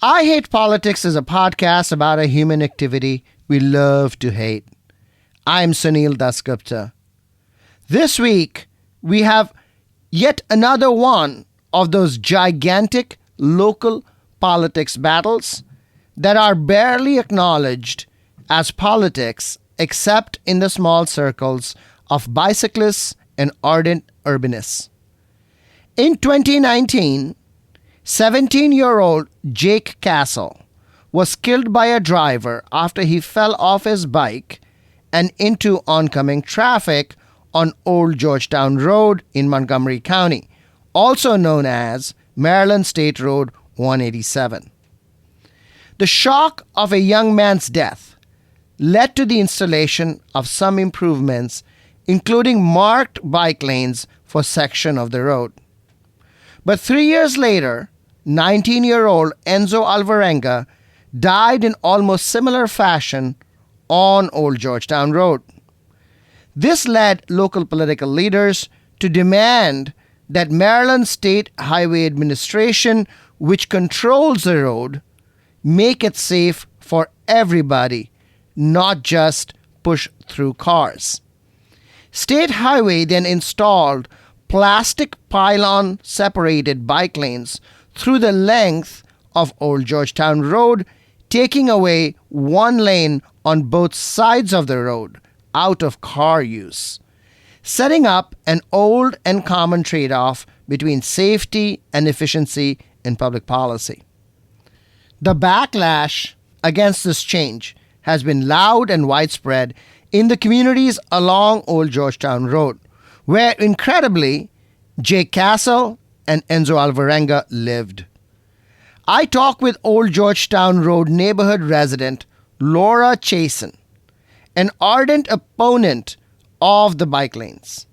I Hate Politics is a podcast about a human activity we love to hate. I'm Sunil Dasgupta. This week, we have yet another one of those gigantic local politics battles that are barely acknowledged as politics except in the small circles of bicyclists and ardent urbanists. In 2019, 17-year-old Jake Castle was killed by a driver after he fell off his bike and into oncoming traffic on Old Georgetown Road in Montgomery County, also known as Maryland State Road 187. The shock of a young man's death led to the installation of some improvements, including marked bike lanes for section of the road. But 3 years later, 19-year-old Enzo Alvarenga died in almost similar fashion on Old Georgetown Road. This led local political leaders to demand that Maryland State Highway Administration, which controls the road, make it safe for everybody, not just push-through cars. State Highway then installed plastic pylon-separated bike lanes through the length of Old Georgetown Road, taking away one lane on both sides of the road out of car use, setting up an old and common trade-off between safety and efficiency in public policy. The backlash against this change has been loud and widespread in the communities along Old Georgetown Road, where incredibly Jake Castle and Enzo Alvarenga lived. I talked with Old Georgetown Road neighborhood resident Laura Chasen, an ardent opponent of the bike lanes,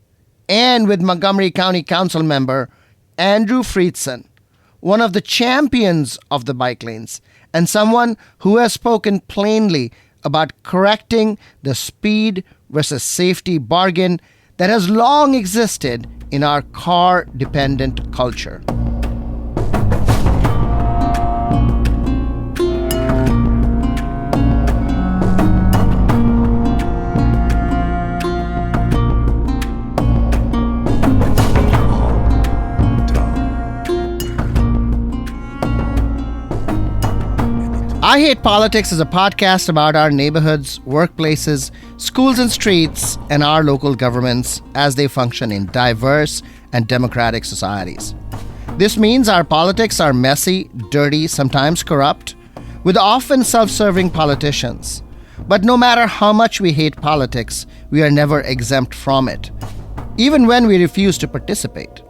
and with Montgomery County Council member Andrew Friedson, one of the champions of the bike lanes and someone who has spoken plainly about correcting the speed versus safety bargain that has long existed in our car-dependent culture. I Hate Politics is a podcast about our neighborhoods, workplaces, schools and streets, and our local governments as they function in diverse and democratic societies. This means our politics are messy, dirty, sometimes corrupt, with often self-serving politicians. But no matter how much we hate politics, we are never exempt from it, even when we refuse to participate.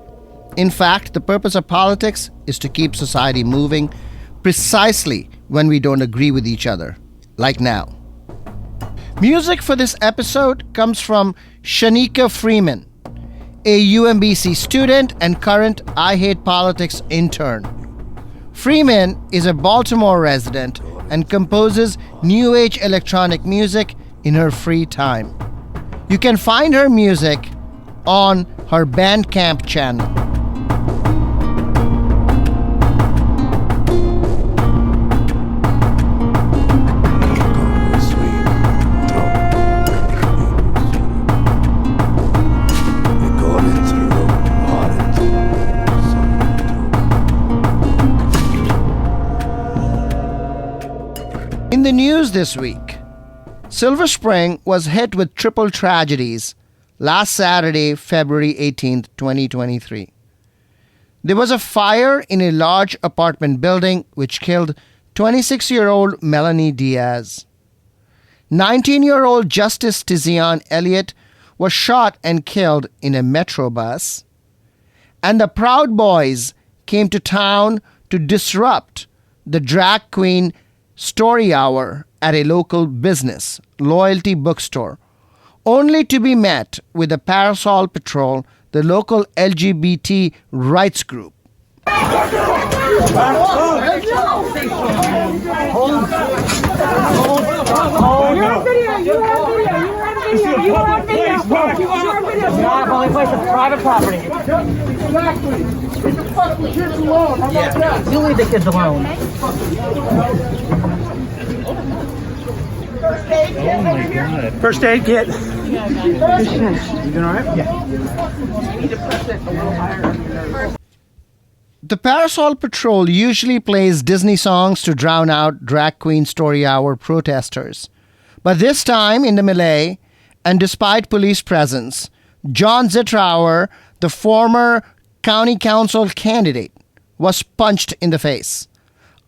In fact, the purpose of politics is to keep society moving precisely when we don't agree with each other, like now. Music for this episode comes from Shanika Freeman, a UMBC student and current I Hate Politics intern. Freeman is a Baltimore resident and composes new age electronic music in her free time. You can find her music on her Bandcamp channel. In the news this week, Silver Spring was hit with triple tragedies last Saturday, February 18th, 2023. There was a fire in a large apartment building which killed 26-year-old Melanie Diaz. 19-year-old Justice Tizian Elliott was shot and killed in a metro bus. And the Proud Boys came to town to disrupt the drag queen story hour at a local business, Loyalty Bookstore, only to be met with a parasol patrol, the local LGBT rights group. It's not a public place, it's private property. Exactly. You leave the kids alone. First aid kit. You doing all right? Yeah. The Parasol Patrol usually plays Disney songs to drown out Drag Queen Story Hour protesters. But this time in the melee, and despite police presence, John Zittrauer, the former county council candidate, was punched in the face.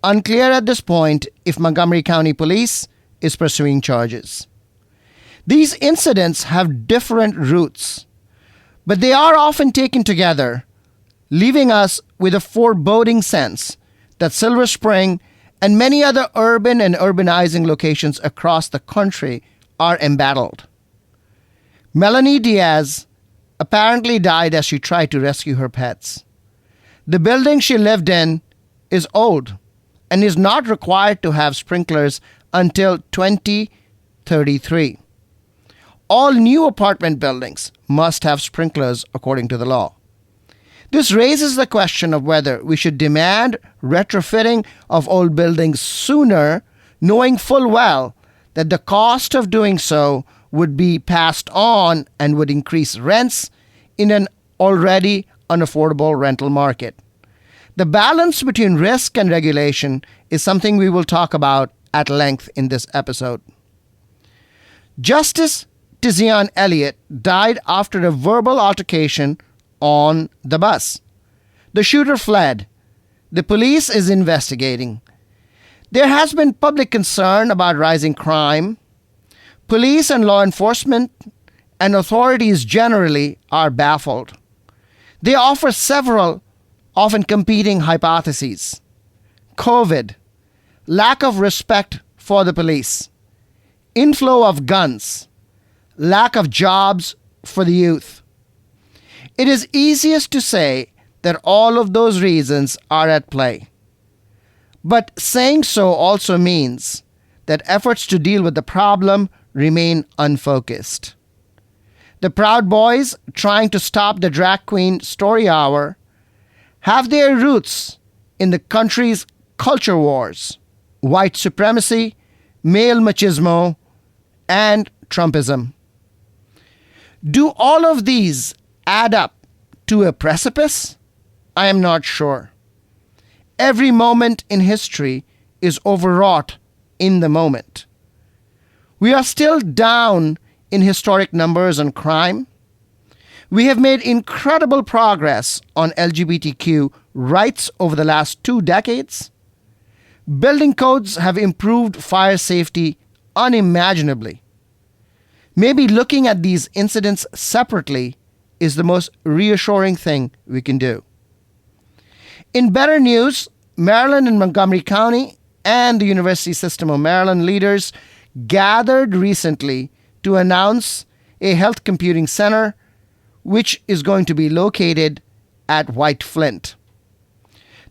Unclear at this point if Montgomery County Police is pursuing charges. These incidents have different roots, but they are often taken together, leaving us with a foreboding sense that Silver Spring and many other urban and urbanizing locations across the country are embattled. Melanie Diaz apparently died as she tried to rescue her pets. The building she lived in is old and is not required to have sprinklers until 2033. All new apartment buildings must have sprinklers according to the law. This raises the question of whether we should demand retrofitting of old buildings sooner, knowing full well that the cost of doing so would be passed on and would increase rents in an already unaffordable rental market. The balance between risk and regulation is something we will talk about at length in this episode. Justice Tizian Elliott died after a verbal altercation on the bus. The shooter fled. The police is investigating. There has been public concern about rising crime. Police and law enforcement and authorities generally are baffled. They offer several, often competing hypotheses. COVID, lack of respect for the police, inflow of guns, lack of jobs for the youth. It is easiest to say that all of those reasons are at play. But saying so also means that efforts to deal with the problem remain unfocused. The Proud Boys trying to stop the Drag Queen Story Hour have their roots in the country's culture wars, white supremacy, male machismo, and Trumpism. Do all of these add up to a precipice? I am not sure. Every moment in history is overwrought in the moment. We are still down in historic numbers on crime. We have made incredible progress on LGBTQ rights over the last 2 decades. Building codes have improved fire safety unimaginably. Maybe looking at these incidents separately is the most reassuring thing we can do. In better news, Maryland and Montgomery County and the University System of Maryland leaders gathered recently to announce a health computing center which is going to be located at White Flint.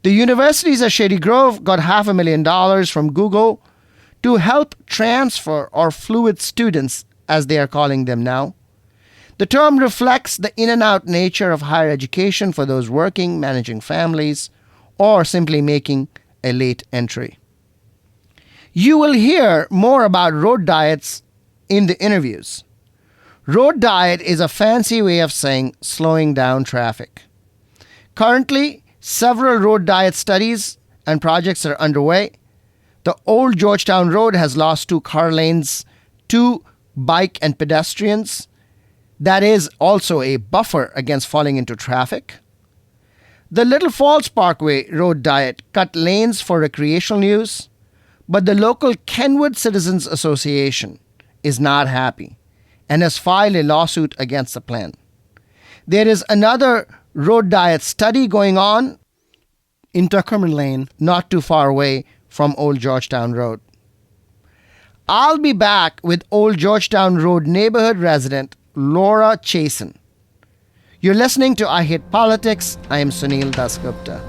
The universities at Shady Grove got $500,000 from Google to help transfer or fluid students, as they are calling them now. The term reflects the in-and-out nature of higher education for those working, managing families, or simply making a late entry. You will hear more about road diets in the interviews. Road diet is a fancy way of saying slowing down traffic. Currently, several road diet studies and projects are underway. The old Georgetown Road has lost 2 car lanes to bike and pedestrians. That is also a buffer against falling into traffic. The Little Falls Parkway road diet cut lanes for recreational use, but the local Kenwood Citizens Association is not happy and has filed a lawsuit against the plan. There is another road diet study going on in Tuckerman Lane, not too far away from Old Georgetown Road. I'll be back with Old Georgetown Road neighborhood resident Laura Chasen. You're listening to I Hate Politics. I am Sunil Dasgupta.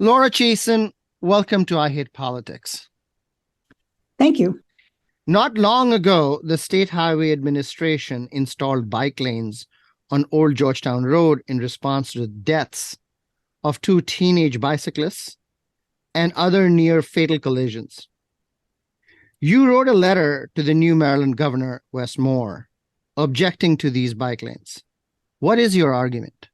Laura Chasen, welcome to I Hate Politics. Thank you. Not long ago, the State Highway Administration installed bike lanes on Old Georgetown Road in response to the deaths of 2 teenage bicyclists and other near fatal collisions. You wrote a letter to the new Maryland Governor, Wes Moore, objecting to these bike lanes. What is your argument?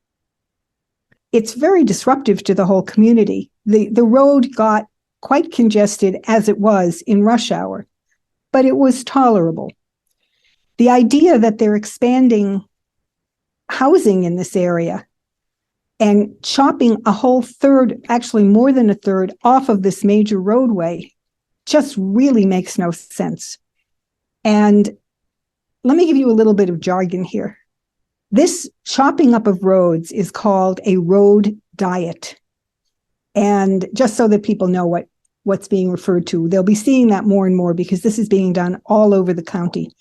It's very disruptive to the whole community. The road got quite congested as it was in rush hour, but it was tolerable. The idea that they're expanding housing in this area and chopping a whole third, actually more than a third, off of this major roadway just really makes no sense. And let me give you a little bit of jargon here. This chopping up of roads is called a road diet. And just so that people know what's being referred to, they'll be seeing that more and more because this is being done all over the county,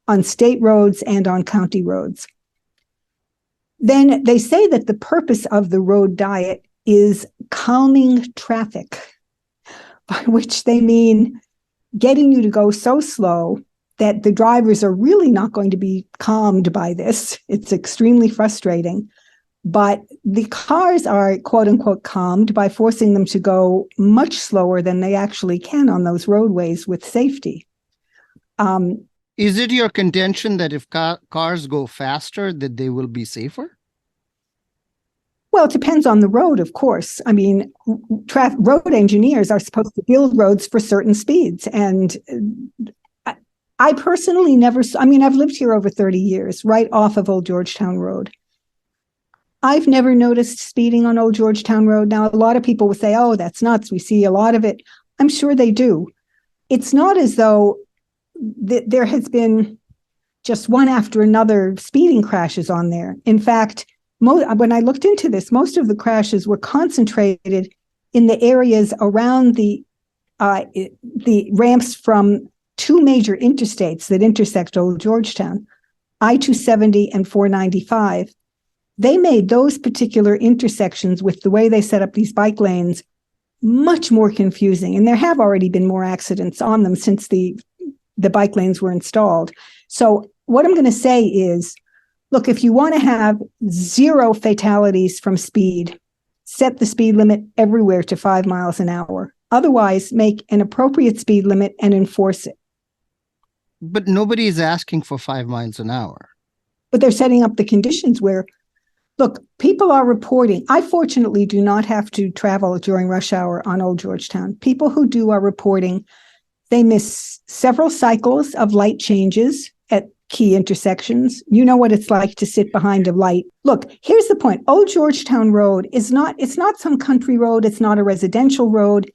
on state roads and on county roads. Then they say that the purpose of the road diet is calming traffic, by which they mean getting you to go so slow that the drivers are really not going to be calmed by this. It's extremely frustrating. But the cars are, quote unquote, calmed by forcing them to go much slower than they actually can on those roadways with safety. Is it your contention that if cars go faster, that they will be safer? Well, it depends on the road, of course. I mean, road engineers are supposed to build roads for certain speeds. And I personally I've lived here over 30 years, right off of Old Georgetown Road. I've never noticed speeding on Old Georgetown Road. Now, a lot of people will say, oh, that's nuts. We see a lot of it. I'm sure they do. It's not as though there has been just one after another speeding crashes on there. In fact, when I looked into this, most of the crashes were concentrated in the areas around the ramps from 2 major interstates that intersect Old Georgetown, I-270 and 495. They made those particular intersections with the way they set up these bike lanes much more confusing. And there have already been more accidents on them since the bike lanes were installed. So what I'm going to say is, look, if you want to have 0 fatalities from speed, set the speed limit everywhere to 5 miles an hour. Otherwise, make an appropriate speed limit and enforce it. But nobody is asking for 5 miles an hour. But they're setting up the conditions where, look, people are reporting. I fortunately do not have to travel during rush hour on Old Georgetown. People who do are reporting they miss several cycles of light changes at key intersections. You know what it's like to sit behind a light. Look, here's the point. Old Georgetown Road it's not some country road. It's not a residential road.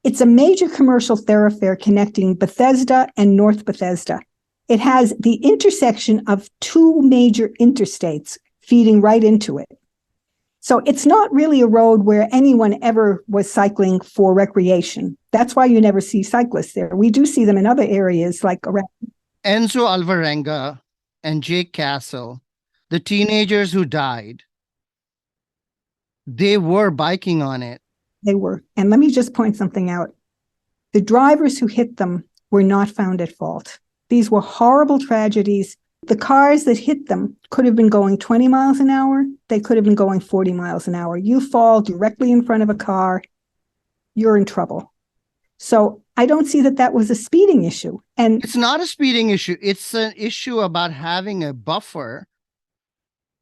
It's a major commercial thoroughfare connecting Bethesda and North Bethesda. It has the intersection of 2 major interstates feeding right into it. So it's not really a road where anyone ever was cycling for recreation. That's why you never see cyclists there. We do see them in other areas like around. Enzo Alvarenga and Jake Castle, the teenagers who died, they were biking on it. They were. And let me just point something out. The drivers who hit them were not found at fault. These were horrible tragedies. The cars that hit them could have been going 20 miles an hour. They could have been going 40 miles an hour. You fall directly in front of a car, you're in trouble. So I don't see that was a speeding issue. And it's not a speeding issue. It's an issue about having a buffer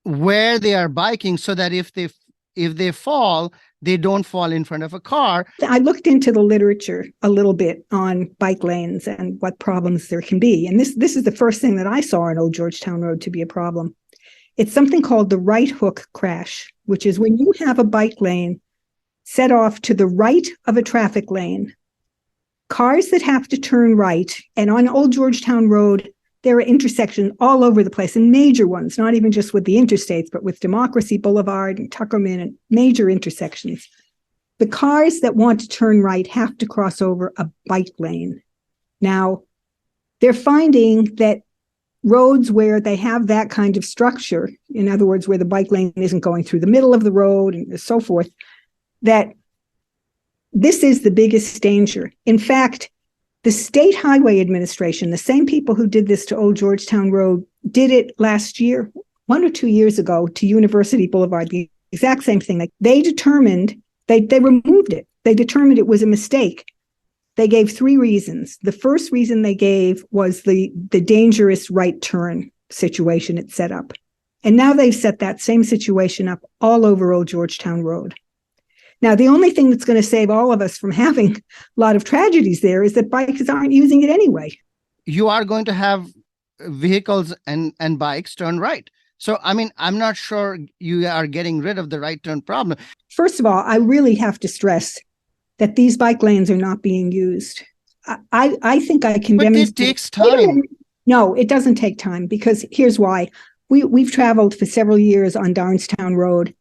where they are biking so that if they fall, they don't fall in front of a car. I looked into the literature a little bit on bike lanes and what problems there can be. And this is the first thing that I saw on Old Georgetown Road to be a problem. It's something called the right hook crash, which is when you have a bike lane set off to the right of a traffic lane, cars that have to turn right, and on Old Georgetown Road, there are intersections all over the place, and major ones, not even just with the interstates, but with Democracy Boulevard and Tuckerman and major intersections. The cars that want to turn right have to cross over a bike lane. Now, they're finding that roads where they have that kind of structure, in other words, where the bike lane isn't going through the middle of the road and so forth, that this is the biggest danger. In fact, the State Highway Administration, the same people who did this to Old Georgetown Road, did it last year, 1 or 2 years ago, to University Boulevard, the exact same thing. Like, they determined, they removed it. They determined it was a mistake. They gave 3 reasons. The first reason they gave was the dangerous right turn situation it set up. And now they've set that same situation up all over Old Georgetown Road. Now, the only thing that's going to save all of us from having a lot of tragedies there is that bikers aren't using it anyway. You are going to have vehicles and bikes turn right. So, I mean, I'm not sure you are getting rid of the right turn problem. First of all, I really have to stress that these bike lanes are not being used. I think I can demonstrate. But it takes time. No, it doesn't take time, because here's why. We've traveled for several years on Darnestown Road.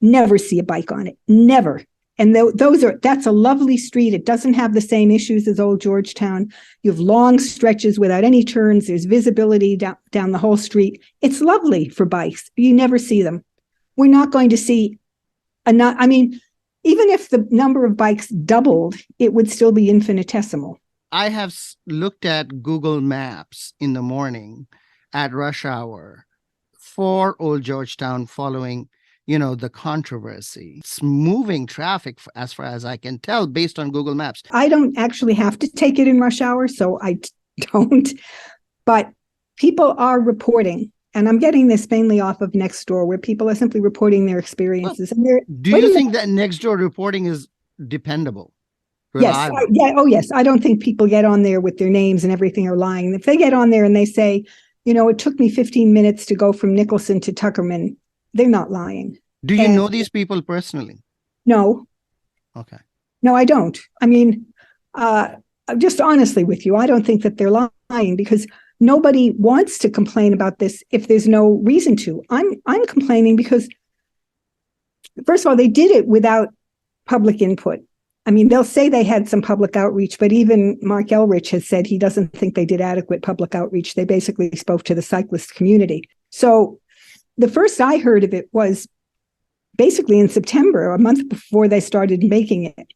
Never see a bike on it. Never. And that's a lovely street. It doesn't have the same issues as Old Georgetown. You have long stretches without any turns. There's visibility down the whole street. It's lovely for bikes. You never see them. We're not going to see even if the number of bikes doubled, it would still be infinitesimal. I have looked at Google Maps in the morning at rush hour for Old Georgetown following the controversy. It's moving traffic as far as I can tell based on Google Maps. I don't actually have to take it in rush hour, so I don't. But people are reporting, and I'm getting this mainly off of Nextdoor, where people are simply reporting their experiences. Well, do you think that Nextdoor reporting is dependable? Reliable? Yes. I don't think people get on there with their names and everything are lying. If they get on there and they say, it took me 15 minutes to go from Nicholson to Tuckerman, they're not lying. Do you know these people personally? No. Okay. No, I don't. I mean, just honestly with you, I don't think that they're lying, because nobody wants to complain about this if there's no reason to. I'm complaining because, first of all, they did it without public input. I mean, they'll say they had some public outreach, but even Mark Elrich has said he doesn't think they did adequate public outreach. They basically spoke to the cyclist community. So the first I heard of it was basically in September, a month before they started making it.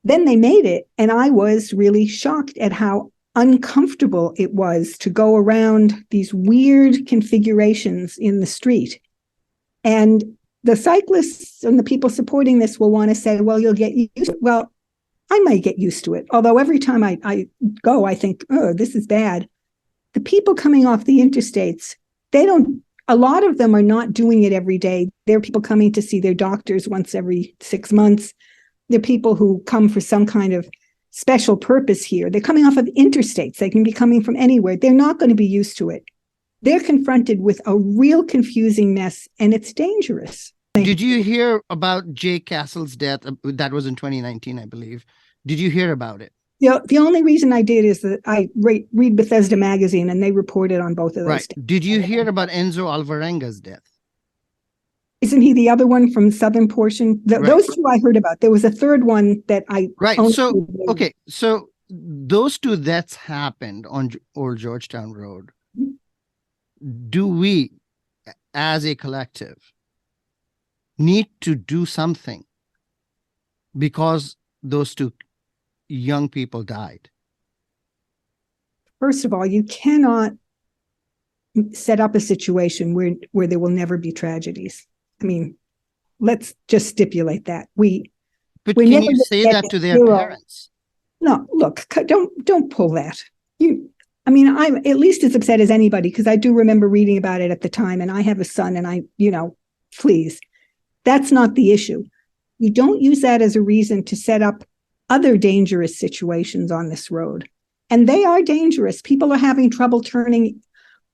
Then they made it, and I was really shocked at how uncomfortable it was to go around these weird configurations in the street. And the cyclists and the people supporting this will want to say, well, you'll get used to it. Well, I might get used to it. Although every time I go, I think, oh, this is bad. The people coming off the interstates, a lot of them are not doing it every day. They're people coming to see their doctors once every 6 months. They're people who come for some kind of special purpose here. They're coming off of interstates. They can be coming from anywhere. They're not going to be used to it. They're confronted with a real confusing mess, and it's dangerous. Did you hear about Jay Castle's death? That was in 2019, I believe. Did you hear about it? The only reason I did is that I read Bethesda magazine, and they reported on both of those. Right. Did you hear about Enzo Alvarenga's death? Isn't he the other one from southern portion? Right. Those two I heard about. There was a third one that I... Right. So those two deaths happened on Old Georgetown Road. Do we, as a collective, need to do something because those two young people died? First of all, you cannot set up a situation where there will never be tragedies. I mean, let's just stipulate that. But can you say that to their parents? No, look, don't pull that. I'm at least as upset as anybody, because I do remember reading about it at the time, and I have a son, and please, that's not the issue. You don't use that as a reason to set up other dangerous situations on this road. And they are dangerous. People are having trouble turning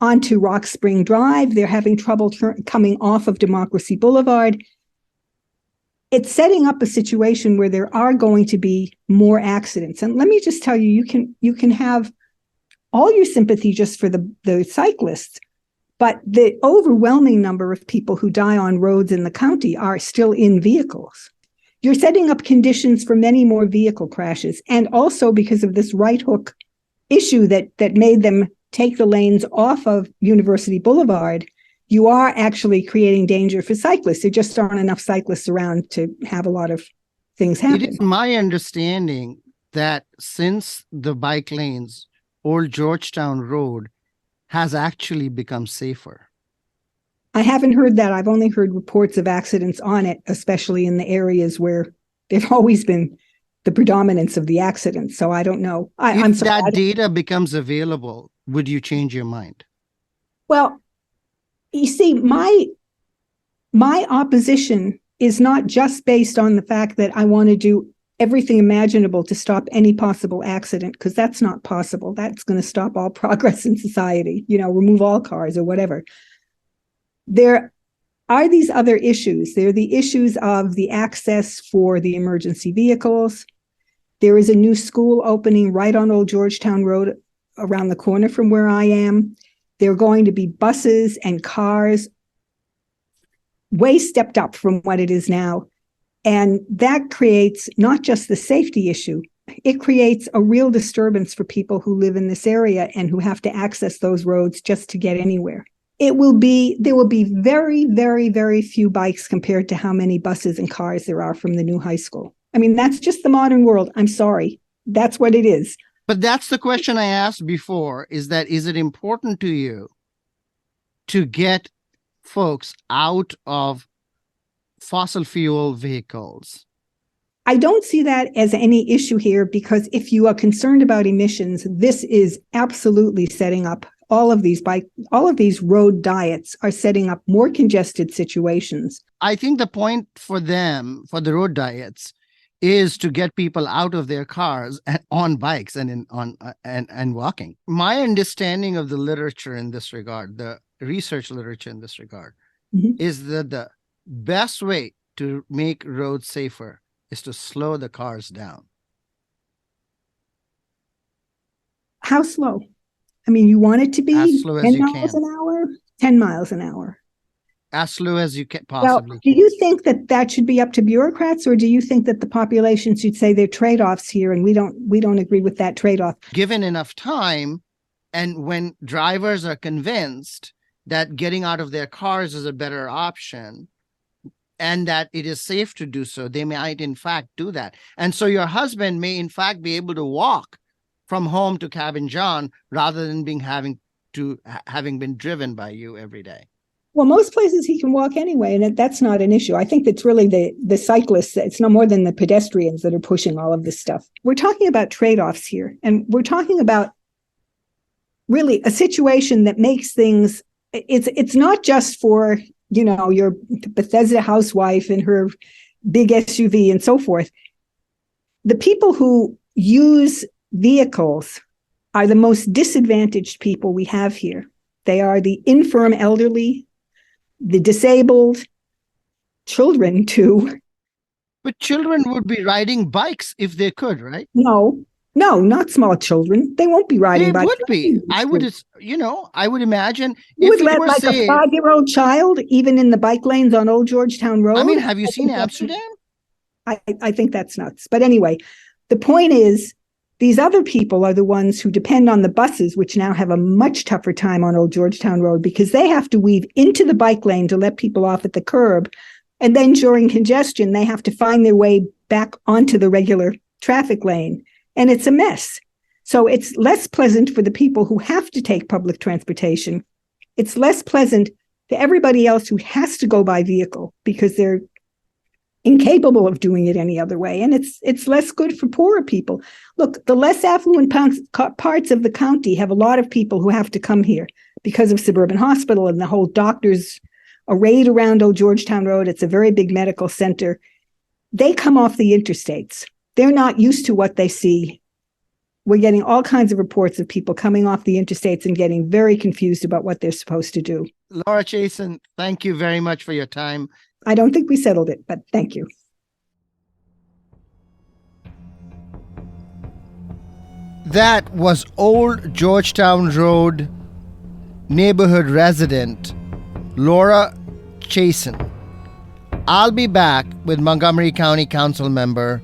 onto Rock Spring Drive. They're having trouble coming off of Democracy Boulevard. It's setting up a situation where there are going to be more accidents. And let me just tell you, you can have all your sympathy just for the cyclists, but the overwhelming number of people who die on roads in the county are still in vehicles. You're setting up conditions for many more vehicle crashes. And also because of this right hook issue that made them take the lanes off of University Boulevard, you are actually creating danger for cyclists. There just aren't enough cyclists around to have a lot of things It happen. is my understanding that since the bike lanes, Old Georgetown Road has actually become safer. I haven't heard that. I've only heard reports of accidents on it, especially in the areas where there've always been the predominance of the accidents. So I don't know. I'm If sorry. that data becomes available, would you change your mind? Well, you see, my opposition is not just based on the fact that I want to do everything imaginable to stop any possible accident, because that's not possible. That's going to stop all progress in society, remove all cars or whatever. There are these other issues. There are the issues of the access for the emergency vehicles. There is a new school opening right on Old Georgetown Road around the corner from where I am. There are going to be buses and cars way stepped up from what it is now. And that creates not just the safety issue, it creates a real disturbance for people who live in this area and who have to access those roads just to get anywhere. There will be very, very, very few bikes compared to how many buses and cars there are from the new high school. I mean, that's just the modern world. I'm sorry. That's what it is. But that's the question I asked before, is it important to you to get folks out of fossil fuel vehicles? I don't see that as any issue here, because if you are concerned about emissions, this is absolutely setting up all of these road diets are setting up more congested situations. I think the point for them, for the road diets, is to get people out of their cars and on bikes and and walking. My understanding of the literature in this regard, the research literature in this regard, is that the best way to make roads safer is to slow the cars down. How slow? I mean, you want it to be as slow as 10 you miles can. an hour, 10 miles an hour. As slow as you can Well, possibly. do you think that should be up to bureaucrats, or do you think that the population should say there are trade-offs here and we don't agree with that trade-off? Given enough time, and when drivers are convinced that getting out of their cars is a better option and that it is safe to do so, they might in fact do that. And so your husband may in fact be able to walk from home to Cabin John rather than having been driven by you every day. Well, most places he can walk anyway, and that's not an issue. I think that's really the cyclists. It's no more than the pedestrians that are pushing all of this stuff. We're talking about trade-offs here, and we're talking about really a situation that makes things, it's not just for, your Bethesda housewife and her big SUV and so forth. The people who use vehicles are the most disadvantaged people we have here. They are the infirm elderly, the disabled, children too. But children would be riding bikes if they could, right? No, not small children. They won't be riding bikes. They would be. I would imagine You would if it let were, like say, a 5-year-old child even in the bike lanes on Old Georgetown Road. I mean, have you seen Amsterdam? I think that's nuts. But anyway, the point is, these other people are the ones who depend on the buses, which now have a much tougher time on Old Georgetown Road because they have to weave into the bike lane to let people off at the curb. And then during congestion, they have to find their way back onto the regular traffic lane. And it's a mess. So it's less pleasant for the people who have to take public transportation. It's less pleasant to everybody else who has to go by vehicle because they're incapable of doing it any other way. And it's less good for poorer people. Look, the less affluent parts of the county have a lot of people who have to come here because of Suburban Hospital and the whole doctors arrayed around Old Georgetown Road. It's a very big medical center. They come off the interstates. They're not used to what they see. We're getting all kinds of reports of people coming off the interstates and getting very confused about what they're supposed to do. Laura Chasen, thank you very much for your time. I don't think we settled it, but thank you. That was Old Georgetown Road neighborhood resident Laura Chasen. I'll be back with Montgomery County Council member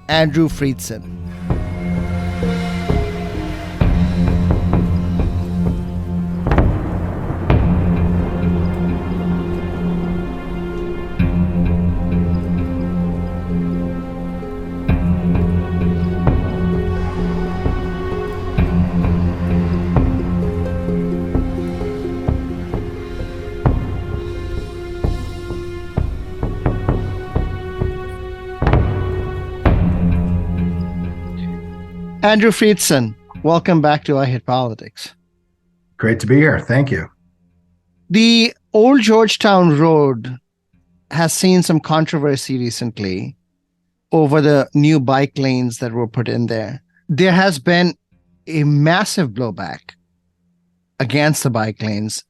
Andrew Friedson. Andrew Friedson, welcome back to I Hate Politics. Great to be here. Thank you. The Old Georgetown Road has seen some controversy recently over the new bike lanes that were put in there. There has been a massive blowback against the bike lanes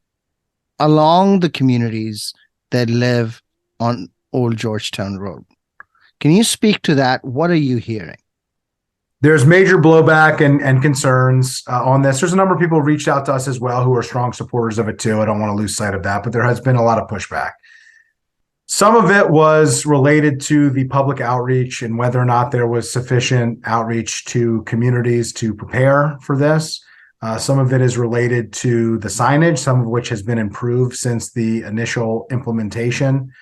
along the communities that live on Old Georgetown Road. Can you speak to that? What are you hearing? There's major blowback and concerns on this. There's a number of people who reached out to us as well who are strong supporters of it too. I don't want to lose sight of that, but there has been a lot of pushback. Some of it was related to the public outreach and whether or not there was sufficient outreach to communities to prepare for this. Some of it is related to the signage, some of which has been improved since the initial implementation.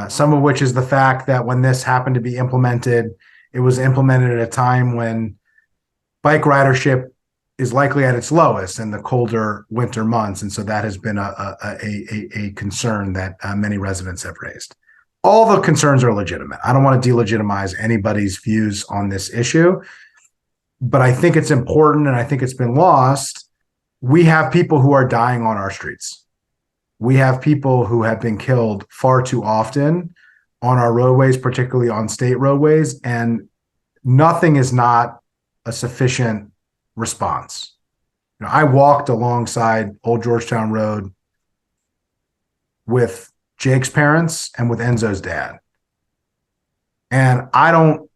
Some of which is the fact that when this happened to be implemented, it was implemented at a time when bike ridership is likely at its lowest in the colder winter months. And so that has been a concern that many residents have raised. All the concerns are legitimate. I don't want to delegitimize anybody's views on this issue, but I think it's important, and I think it's been lost. We have people who are dying on our streets. We have people who have been killed far too often on our roadways, particularly on state roadways, and nothing is not a sufficient response. I walked alongside Old Georgetown Road with Jake's parents and with Enzo's dad. And I don't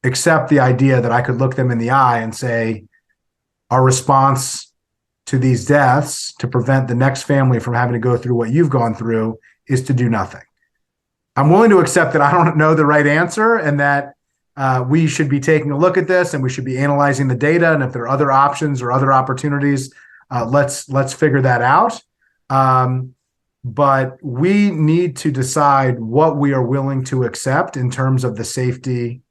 accept the idea that I could look them in the eye and say, our response to these deaths to prevent the next family from having to go through what you've gone through is to do nothing. I'm willing to accept that I don't know the right answer and that we should be taking a look at this and we should be analyzing the data. And if there are other options or other opportunities, let's figure that out. But we need to decide what we are willing to accept in terms of the safety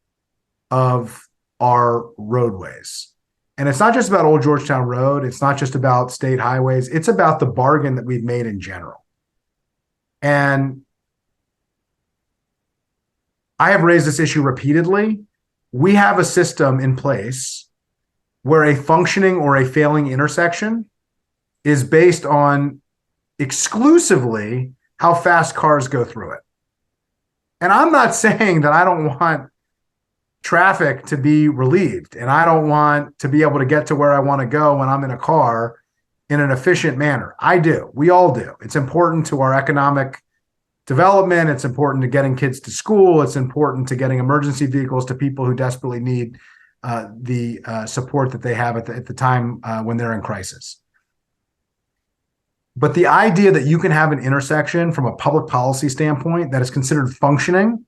of our roadways. And it's not just about Old Georgetown Road. It's not just about state highways. It's about the bargain that we've made in general. And I have raised this issue repeatedly. We have a system in place where a functioning or a failing intersection is based on exclusively how fast cars go through it. And I'm not saying that I don't want traffic to be relieved and I don't want to be able to get to where I want to go when I'm in a car in an efficient manner. I do. We all do. It's important to our economic development. It's important to getting kids to school. It's important to getting emergency vehicles to people who desperately need the support that they have at the time when they're in crisis. But the idea that you can have an intersection from a public policy standpoint that is considered functioning,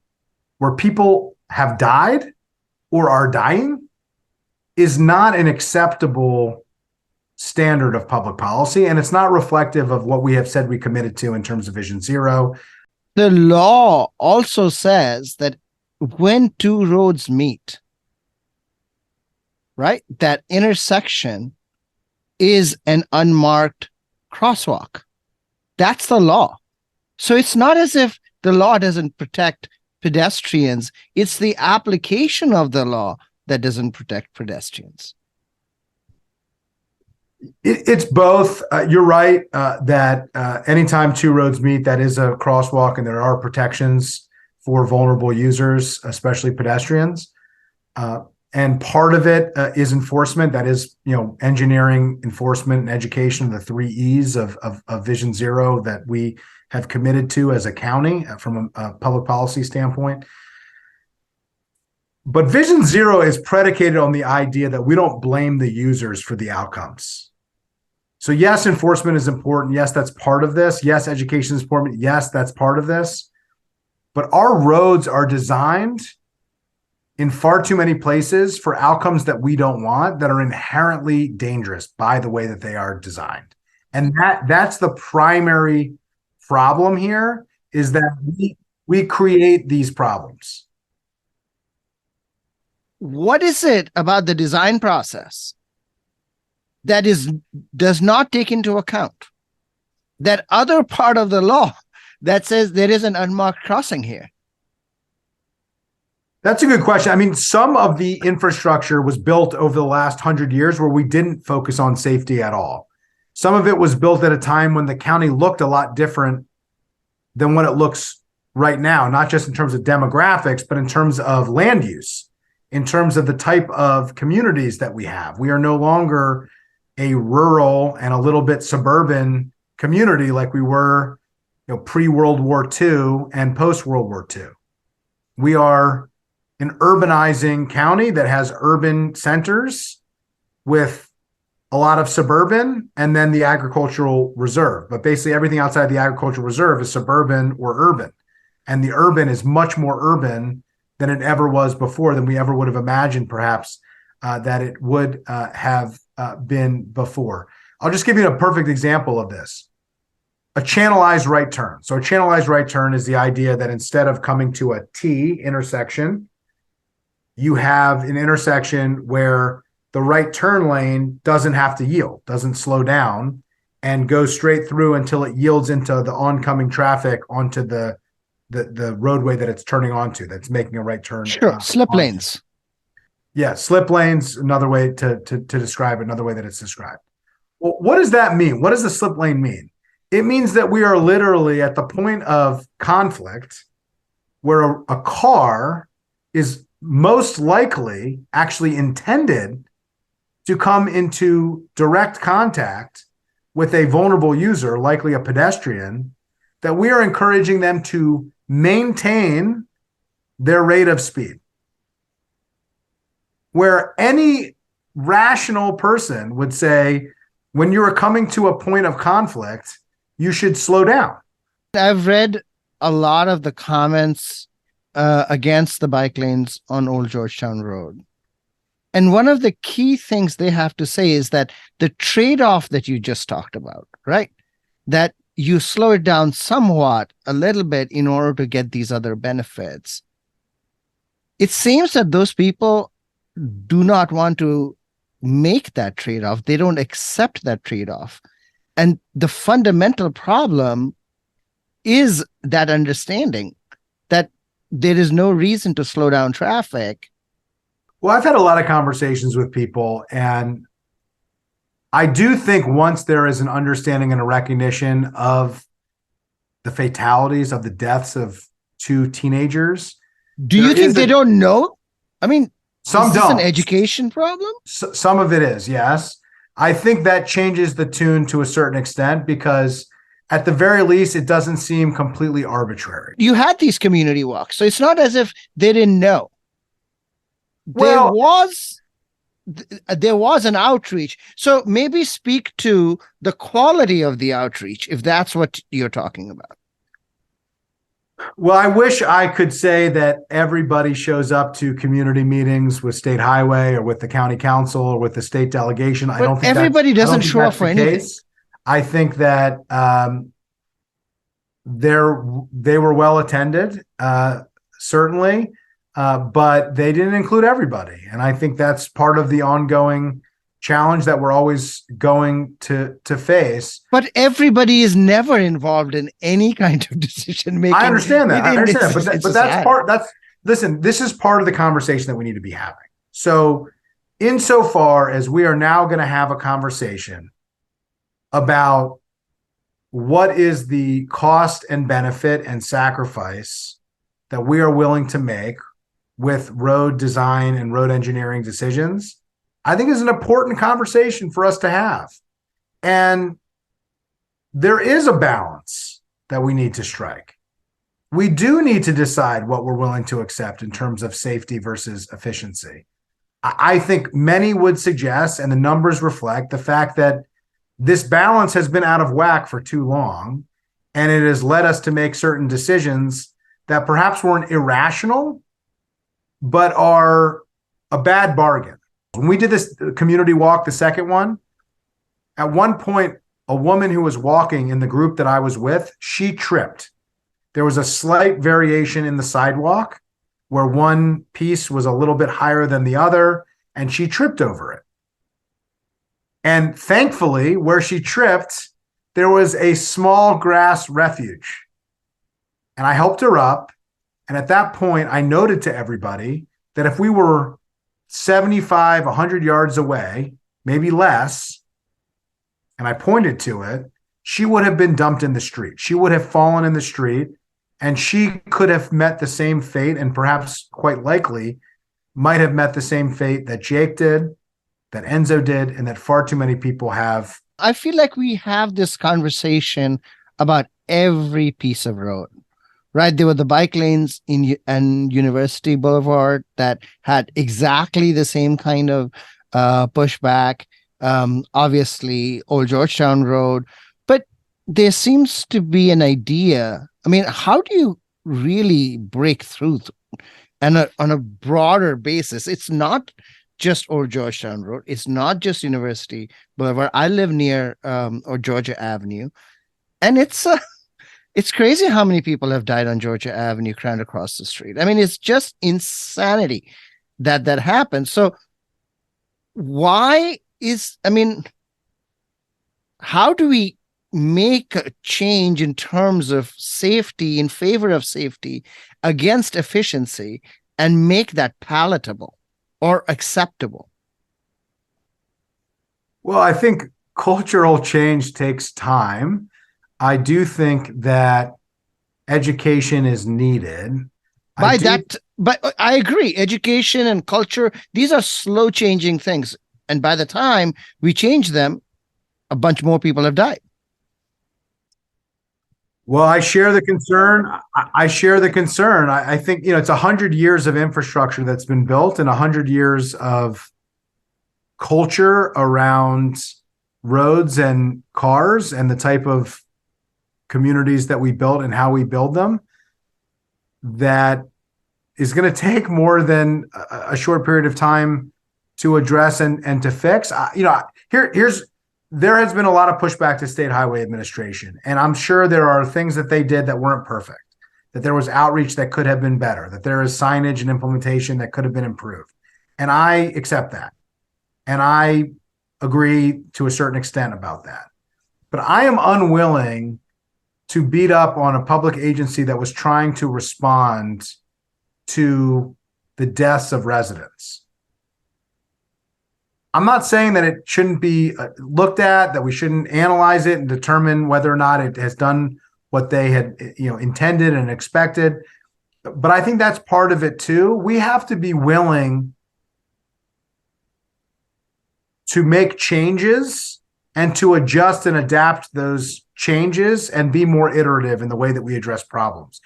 where people have died or are dying, is not an acceptable standard of public policy. And it's not reflective of what we have said we committed to in terms of Vision Zero. The law also says that when two roads meet, right, that intersection is an unmarked crosswalk. That's the law. So it's not as if the law doesn't protect pedestrians. It's the application of the law that doesn't protect pedestrians. It's both. You're right that anytime two roads meet, that is a crosswalk, and there are protections for vulnerable users, especially pedestrians. And part of it is enforcement. That is, engineering, enforcement, and education, the 3 E's of Vision Zero that we have committed to as a county from a public policy standpoint. But Vision Zero is predicated on the idea that we don't blame the users for the outcomes. So yes, enforcement is important. Yes, that's part of this. Yes, education is important. Yes, that's part of this. But our roads are designed in far too many places for outcomes that we don't want, that are inherently dangerous by the way that they are designed. And that's the primary problem here, is that we create these problems. What is it about the design process that does not take into account that other part of the law that says there is an unmarked crossing here? That's a good question. I mean, some of the infrastructure was built over the last 100 years where we didn't focus on safety at all. Some of it was built at a time when the county looked a lot different than what it looks right now, not just in terms of demographics, but in terms of land use, in terms of the type of communities that we have. We are no longer a rural and a little bit suburban community like we were, pre-World War II and post-World War II. We are an urbanizing county that has urban centers with a lot of suburban and then the agricultural reserve. But basically everything outside the agricultural reserve is suburban or urban. And the urban is much more urban than it ever was before, than we ever would have imagined perhaps that it would have been before. I'll just give you a perfect example of this. A channelized right turn. So a channelized right turn is the idea that instead of coming to a T intersection, you have an intersection where the right turn lane doesn't have to yield, doesn't slow down, and goes straight through until it yields into the oncoming traffic onto the roadway that it's turning onto, that's making a right turn. Sure, slip lanes. Yeah, slip lanes, another way to describe it, another way that it's described. Well, what does that mean? What does the slip lane mean? It means that we are literally at the point of conflict where a car is most likely actually intended to come into direct contact with a vulnerable user, likely a pedestrian, that we are encouraging them to maintain their rate of speed. Where any rational person would say, when you are coming to a point of conflict, you should slow down. I've read a lot of the comments against the bike lanes on Old Georgetown Road. And one of the key things they have to say is that the trade-off that you just talked about, right? That you slow it down somewhat, a little bit, in order to get these other benefits. It seems that those people do not want to make that trade-off. They don't accept that trade-off. And the fundamental problem is that understanding that there is no reason to slow down traffic. Well, I've had a lot of conversations with people, and I do think once there is an understanding and a recognition of the fatalities, of the deaths of 2 teenagers. Do you think they don't know? I mean, some is don't. This an education problem? Some of it is, yes. I think that changes the tune to a certain extent because at the very least, it doesn't seem completely arbitrary. You had these community walks, so it's not as if they didn't know. Well, there was an outreach. So maybe speak to the quality of the outreach, if that's what you're talking about. Well, I wish I could say that everybody shows up to community meetings with State Highway or with the county council or with the state delegation. But I don't think everybody doesn't show up for anything. I think that they were well attended, certainly, but they didn't include everybody. And I think that's part of the ongoing challenge that we're always going to face. But everybody is never involved in any kind of decision making. I understand that. But listen, this is part of the conversation that we need to be having. So insofar as we are now going to have a conversation about what is the cost and benefit and sacrifice that we are willing to make with road design and road engineering decisions, I think is an important conversation for us to have. And there is a balance that we need to strike. We do need to decide what we're willing to accept in terms of safety versus efficiency. I think many would suggest, and the numbers reflect, the fact that this balance has been out of whack for too long, and it has led us to make certain decisions that perhaps weren't irrational, but are a bad bargain. When we did this community walk, the second one, at one point, a woman who was walking in the group that I was with, she tripped. There was a slight variation in the sidewalk where one piece was a little bit higher than the other, and she tripped over it. And thankfully, where she tripped, there was a small grass refuge. And I helped her up, And at that point, I noted to everybody that if we were 75, 100 yards away, maybe less, and I pointed to it, she would have been dumped in the street. She would have fallen in the street, and she could have met the same fate, and perhaps quite likely might have met the same fate that Jake did, that Enzo did, and that far too many people have. I feel like we have this conversation about every piece of road, right? There were the bike lanes and University Boulevard that had exactly the same kind of pushback. Obviously, Old Georgetown Road, but there seems to be an idea. I mean, how do you really break through and on a broader basis? It's not just Old Georgetown Road. It's not just University Boulevard. I live near or Georgia Avenue, and it's crazy how many people have died on Georgia Avenue crammed across the street. I mean, it's just insanity that happened. So how do we make a change in terms of safety, in favor of safety, against efficiency, and make that palatable or acceptable? Well, I think cultural change takes time. I do think that education is needed. But I agree. Education and culture, these are slow changing things. And by the time we change them, a bunch more people have died. Well, I share the concern. I think, it's 100 years of infrastructure that's been built and 100 years of culture around roads and cars and the type of communities that we built and how we build them that is going to take more than a short period of time to address and to fix. There has been a lot of pushback to State Highway Administration, and I'm sure there are things that they did that weren't perfect, that there was outreach that could have been better, that there is signage and implementation that could have been improved. And I accept that. And I agree to a certain extent about that. But I am unwilling to beat up on a public agency that was trying to respond to the deaths of residents. I'm not saying that it shouldn't be looked at, that we shouldn't analyze it and determine whether or not it has done what they had, intended and expected. But I think that's part of it too. We have to be willing to make changes and to adjust and adapt those changes and be more iterative in the way that we address problems.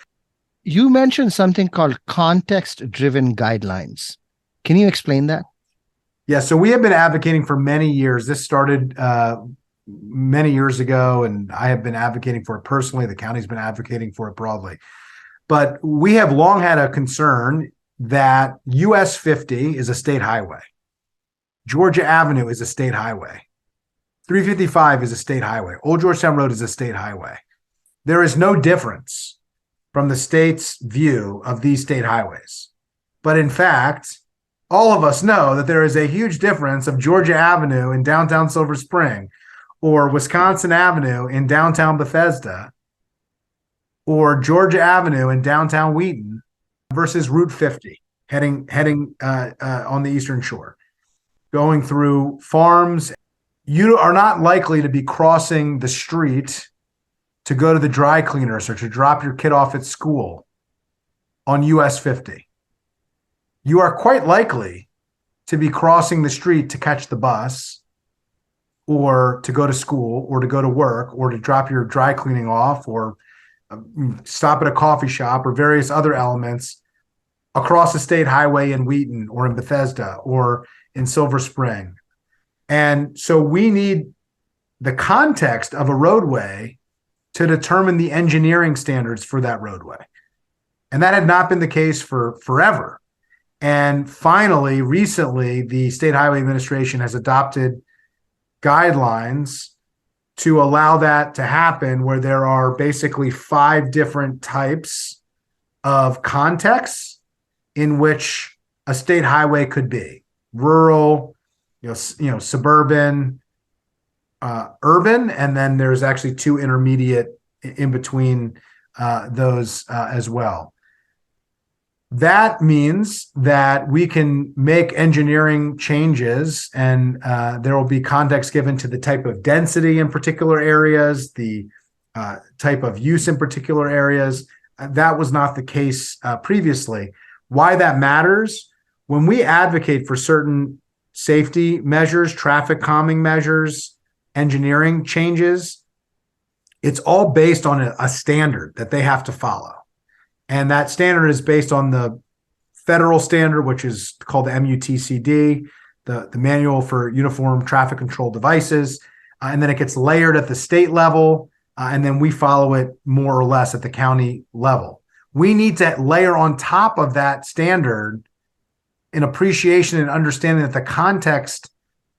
You mentioned something called context-driven guidelines. Can you explain that? Yeah, so we have been advocating for many years. This started many years ago, and I have been advocating for it personally. The county's been advocating for it broadly. But we have long had a concern that US 50 is a state highway. Georgia Avenue is a state highway. 355 is a state highway. Old Georgetown Road is a state highway. There is no difference from the state's view of these state highways. But in fact, all of us know that there is a huge difference of Georgia Avenue in downtown Silver Spring, or Wisconsin Avenue in downtown Bethesda, or Georgia Avenue in downtown Wheaton versus Route 50 heading on the Eastern Shore, going through farms. You are not likely to be crossing the street to go to the dry cleaners or to drop your kid off at school on US 50. You are quite likely to be crossing the street to catch the bus or to go to school or to go to work or to drop your dry cleaning off or stop at a coffee shop or various other elements across the state highway in Wheaton or in Bethesda or in Silver Spring. And so we need the context of a roadway to determine the engineering standards for that roadway. And that had not been the case for forever. And finally, recently, the State Highway Administration has adopted guidelines to allow that to happen, where there are basically 5 different types of contexts in which a state highway could be: rural, suburban, urban, and then there's actually 2 intermediate in between those as well. That means that we can make engineering changes, and there will be context given to the type of density in particular areas, the type of use in particular areas. That was not the case previously. Why that matters? When we advocate for certain safety measures, traffic calming measures, engineering changes, it's all based on a standard that they have to follow. And that standard is based on the federal standard, which is called the MUTCD, the Manual for Uniform Traffic Control Devices. And then it gets layered at the state level, and then we follow it more or less at the county level. We need to layer on top of that standard an appreciation and understanding that the context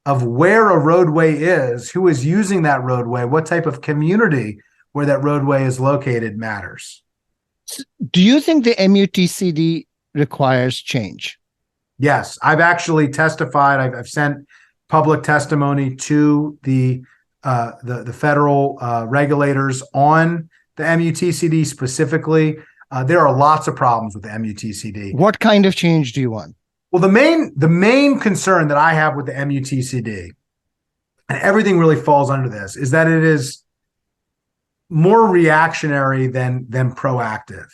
of where a roadway is, who is using that roadway, what type of community where that roadway is located matters. Do you think the MUTCD requires change? Yes, I've actually testified. I've sent public testimony to the federal regulators on the MUTCD specifically. There are lots of problems with the MUTCD. What kind of change do you want? Well, the main concern that I have with the MUTCD, and everything really falls under this, is that it is more reactionary than proactive.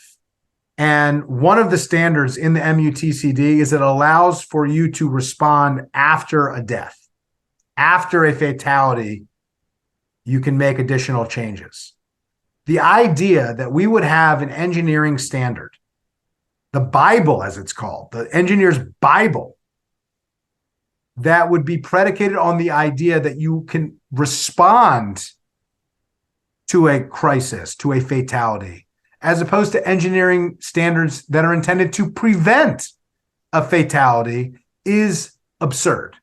And one of the standards in the MUTCD is it allows for you to respond after a death. After a fatality, you can make additional changes. The idea that we would have an engineering standard, the Bible as it's called, the engineer's Bible, that would be predicated on the idea that you can respond to a crisis, to a fatality, as opposed to engineering standards that are intended to prevent a fatality, is absurd.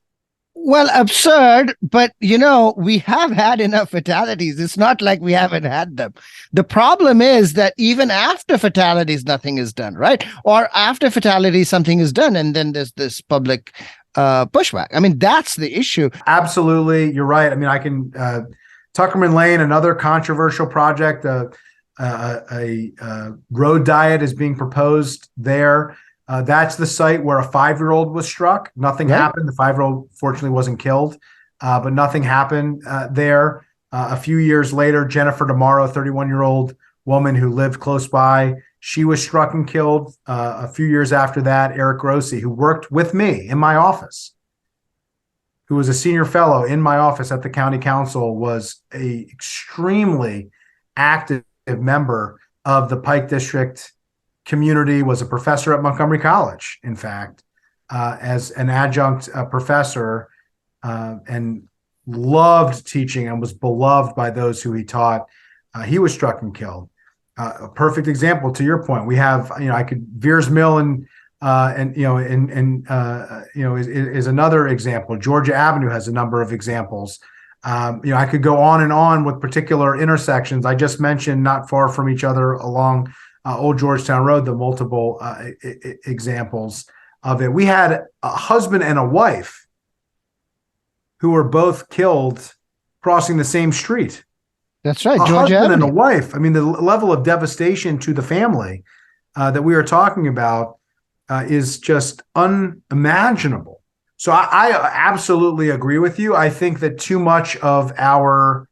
Well, absurd, but we have had enough fatalities. It's not like we haven't had them. The problem is that even after fatalities, nothing is done, right? Or after fatalities, something is done, and then there's this public pushback. I mean, that's the issue. Absolutely, you're right. I mean, I can Tuckerman Lane, another controversial project, a road diet is being proposed there. That's the site where a 5-year-old was struck. Nothing happened. The 5-year-old fortunately wasn't killed, but nothing happened there. A few years later, Jennifer Demaro, 31-year-old woman who lived close by, she was struck and killed. A few years after that, Eric Grossi, who worked with me in my office, who was a senior fellow in my office at the county council, was a extremely active member of the Pike District community, was a professor at Montgomery College, in fact, as an adjunct professor, and loved teaching and was beloved by those who he taught. He was struck and killed. A perfect example to your point. We have, Veers Mill is another example. Georgia Avenue has a number of examples. I could go on and on with particular intersections. I just mentioned not far from each other along Old Georgetown Road, the multiple examples of it. We had a husband and a wife who were both killed crossing the same street. That's right, Georgia Avenue. And a wife. I mean, the level of devastation to the family that we are talking about is just unimaginable. So I absolutely agree with you. I think that too much of our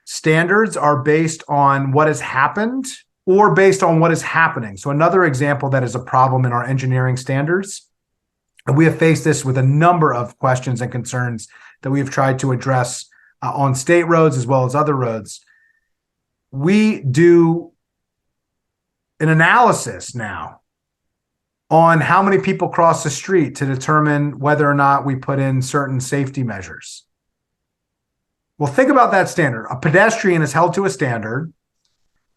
standards are based on what has happened or based on what is happening. So another example that is a problem in our engineering standards, and we have faced this with a number of questions and concerns that we have tried to address on state roads as well as other roads. We do an analysis now on how many people cross the street to determine whether or not we put in certain safety measures. Well, think about that standard. A pedestrian is held to a standard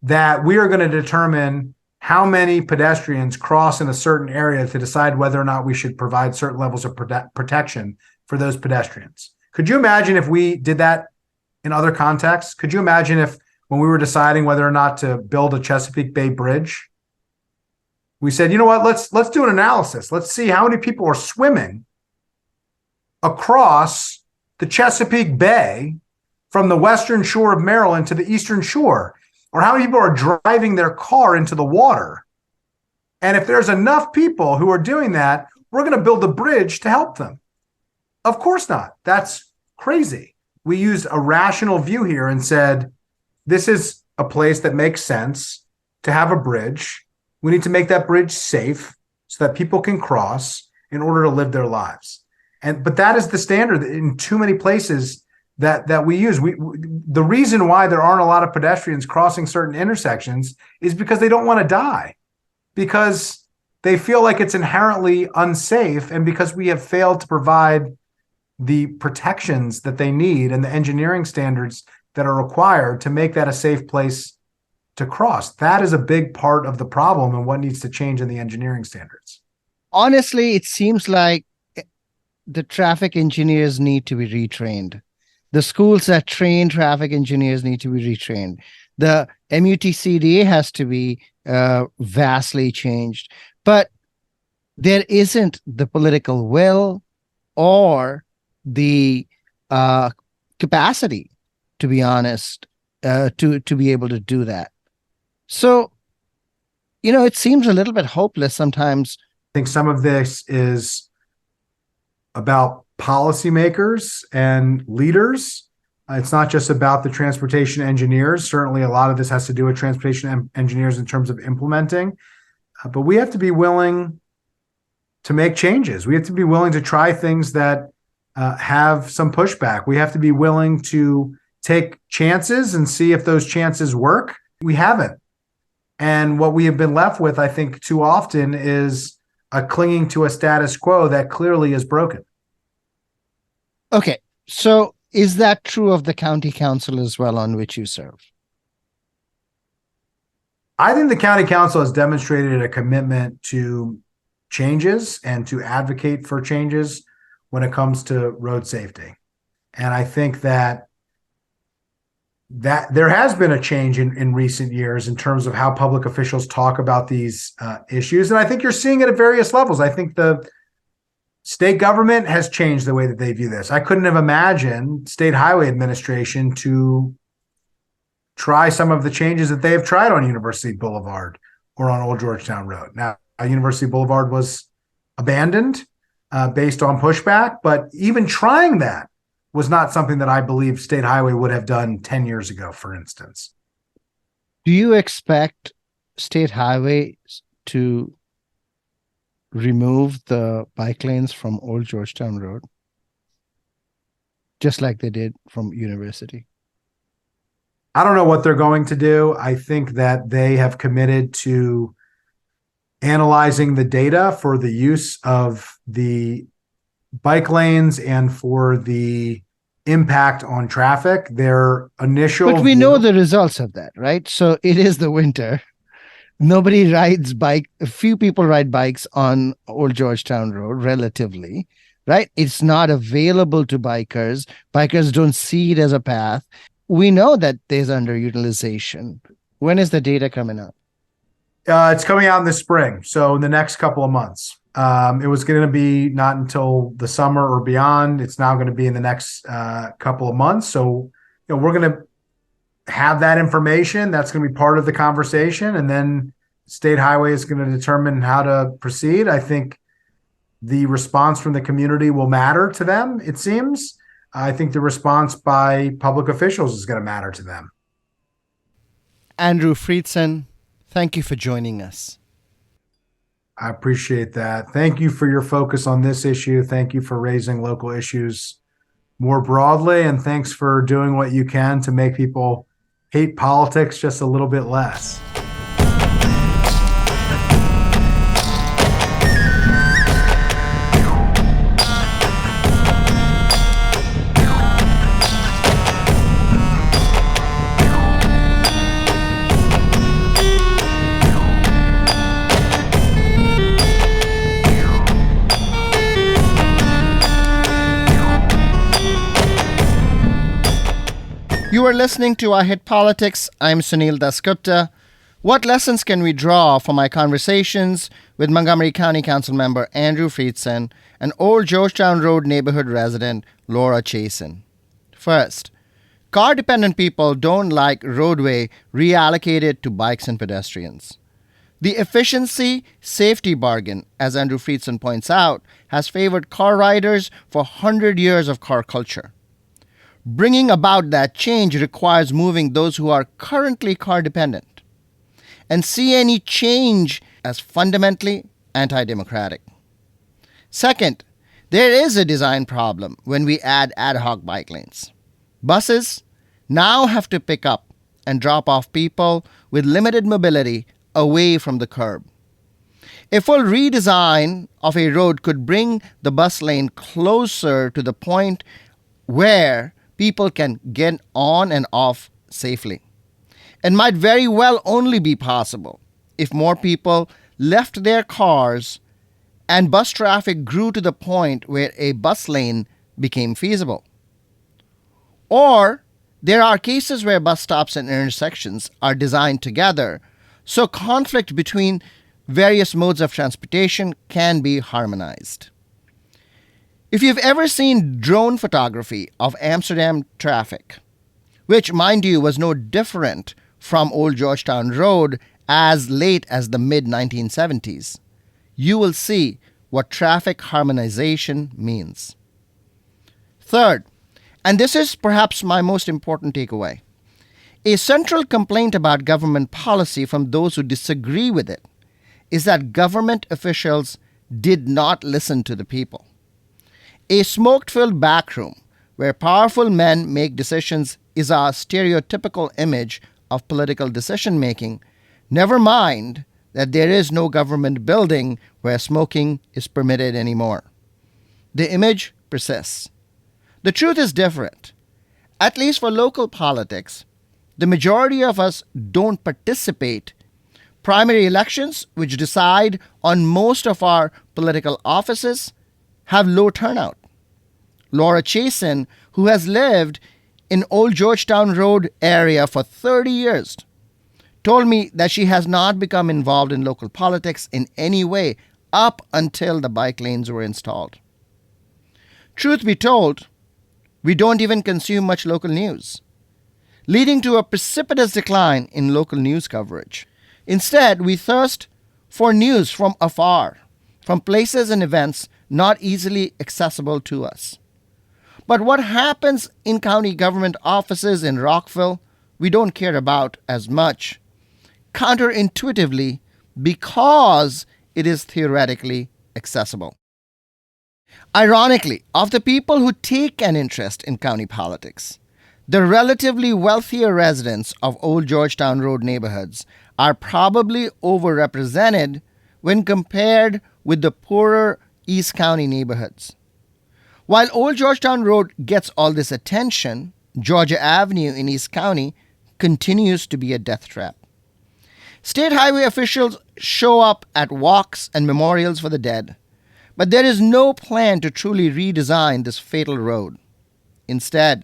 that we are going to determine how many pedestrians cross in a certain area to decide whether or not we should provide certain levels of protection for those pedestrians. Could you imagine if we did that in other contexts? Could you imagine if when we were deciding whether or not to build a Chesapeake Bay bridge, we said, you know what, let's do an analysis. Let's see how many people are swimming across the Chesapeake Bay from the western shore of Maryland to the eastern shore, or how many people are driving their car into the water And if there's enough people who are doing that, we're going to build a bridge to help them. Of course not. That's crazy. We used a rational view here and said, this is a place that makes sense to have a bridge. We need to make that bridge safe so that people can cross in order to live their lives. But that is the standard in too many places that we use. The reason why there aren't a lot of pedestrians crossing certain intersections is because they don't want to die, because they feel like it's inherently unsafe, and because we have failed to provide the protections that they need and the engineering standards that are required to make that a safe place to cross. That is a big part of the problem and what needs to change in the engineering standards. Honestly, it seems like the traffic engineers need to be retrained. The schools that train traffic engineers need to be retrained. The MUTCDA has to be vastly changed. But there isn't the political will or the capacity, to be honest, to be able to do that. So, it seems a little bit hopeless sometimes. I think some of this is about policymakers and leaders. It's not just about the transportation engineers. Certainly, a lot of this has to do with transportation engineers in terms of implementing. But we have to be willing to make changes. We have to be willing to try things that have some pushback. We have to be willing to take chances and see if those chances work. We haven't. And what we have been left with, I think, too often is a clinging to a status quo that clearly is broken. Okay, so is that true of the county council as well, on which you serve? I think the county council has demonstrated a commitment to changes and to advocate for changes when it comes to road safety. And I think that there has been a change in recent years in terms of how public officials talk about these issues. And I think you're seeing it at various levels. I think the state government has changed the way that they view this. I couldn't have imagined State Highway Administration to try some of the changes that they have tried on University Boulevard or on Old Georgetown Road. Now, University Boulevard was abandoned based on pushback, but even trying that was not something that I believe State Highway would have done 10 years ago, for instance. Do you expect State Highway to remove the bike lanes from Old Georgetown Road, just like they did from University? I don't know what they're going to do. I think that they have committed to analyzing the data for the use of the bike lanes and for the impact on traffic. Their initial But we know the results of that, right? So it is the winter. Nobody rides bike. A few people ride bikes on Old Georgetown Road, relatively, right? It's not available to bikers. Bikers don't see it as a path. We know that there's underutilization. When is the data coming out? It's coming out in the spring, so in the next couple of months. It was going to be not until the summer or beyond. It's now going to be in the next couple of months. So, we're going to have that information. That's going to be part of the conversation, and then State Highway is going to determine how to proceed. I think the response from the community will matter to them, it seems. I think the response by public officials is going to matter to them. Andrew Friedson, thank you for joining us. I appreciate that. Thank you for your focus on this issue. Thank you for raising local issues more broadly, and thanks for doing what you can to make people hate politics just a little bit less. You are listening to IHP Politics. I'm Sunil Dasgupta. What lessons can we draw from my conversations with Montgomery County Council member Andrew Friedson and Old Georgetown Road neighborhood resident Laura Chasen? First, car-dependent people don't like roadway reallocated to bikes and pedestrians. The efficiency safety bargain, as Andrew Friedson points out, has favored car riders for 100 years of car culture. Bringing about that change requires moving those who are currently car dependent and see any change as fundamentally anti-democratic. Second, there is a design problem when we add ad hoc bike lanes. Buses now have to pick up and drop off people with limited mobility away from the curb. A full redesign of a road could bring the bus lane closer to the point where people can get on and off safely, and might very well only be possible if more people left their cars and bus traffic grew to the point where a bus lane became feasible. Or there are cases where bus stops and intersections are designed together, so conflict between various modes of transportation can be harmonized. If you've ever seen drone photography of Amsterdam traffic, which, mind you, was no different from Old Georgetown Road as late as the mid-1970s, you will see what traffic harmonization means. Third, and this is perhaps my most important takeaway, a central complaint about government policy from those who disagree with it is that government officials did not listen to the people. A smoke-filled backroom where powerful men make decisions is our stereotypical image of political decision-making, never mind that there is no government building where smoking is permitted anymore. The image persists. The truth is different. At least for local politics, the majority of us don't participate. Primary elections, which decide on most of our political offices, have low turnout. Laura Chasin, who has lived in Old Georgetown Road area for 30 years, told me that she has not become involved in local politics in any way up until the bike lanes were installed. Truth be told, we don't even consume much local news, leading to a precipitous decline in local news coverage. Instead, we thirst for news from afar, from places and events not easily accessible to us. But what happens in county government offices in Rockville, we don't care about as much, counterintuitively, because it is theoretically accessible. Ironically, of the people who take an interest in county politics, the relatively wealthier residents of Old Georgetown Road neighborhoods are probably overrepresented when compared with the poorer East County neighborhoods. While Old Georgetown Road gets all this attention, Georgia Avenue in East County continues to be a death trap. State highway officials show up at walks and memorials for the dead, but there is no plan to truly redesign this fatal road. Instead,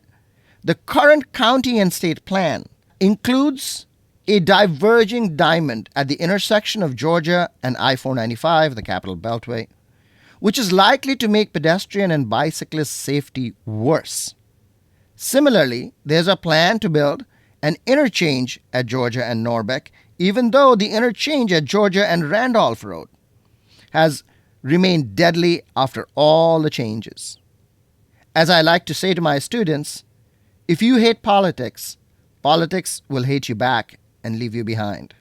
the current county and state plan includes a diverging diamond at the intersection of Georgia and I-495, the Capital Beltway, which is likely to make pedestrian and bicyclist safety worse. Similarly, there's a plan to build an interchange at Georgia and Norbeck, even though the interchange at Georgia and Randolph Road has remained deadly after all the changes. As I like to say to my students, if you hate politics, politics will hate you back and leave you behind.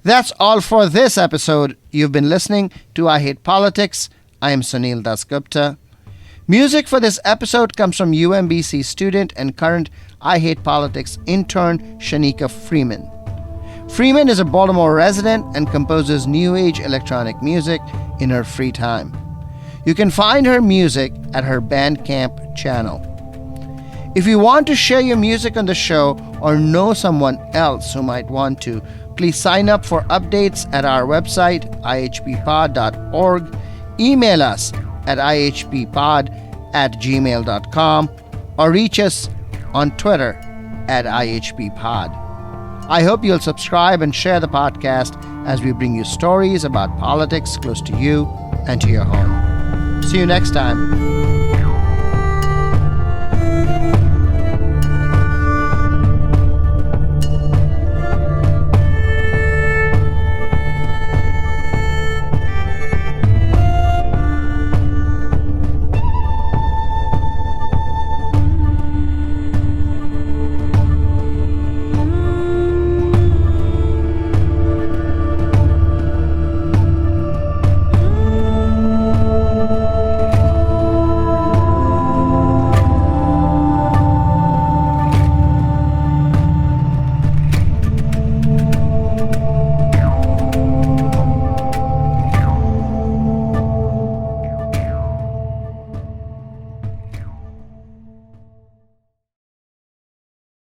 That's all for this episode. You've been listening to I Hate Politics. I am Sunil Dasgupta. Music for this episode comes from UMBC student and current I Hate Politics intern Shanika Freeman. Freeman is a Baltimore resident and composes new age electronic music in her free time. You can find her music at her Bandcamp channel. If you want to share your music on the show or know someone else who might want to, please sign up for updates at our website, ihppod.org. Email us at ihppod@gmail.com or reach us on Twitter at ihppod. I hope you'll subscribe and share the podcast as we bring you stories about politics close to you and to your home. See you next time.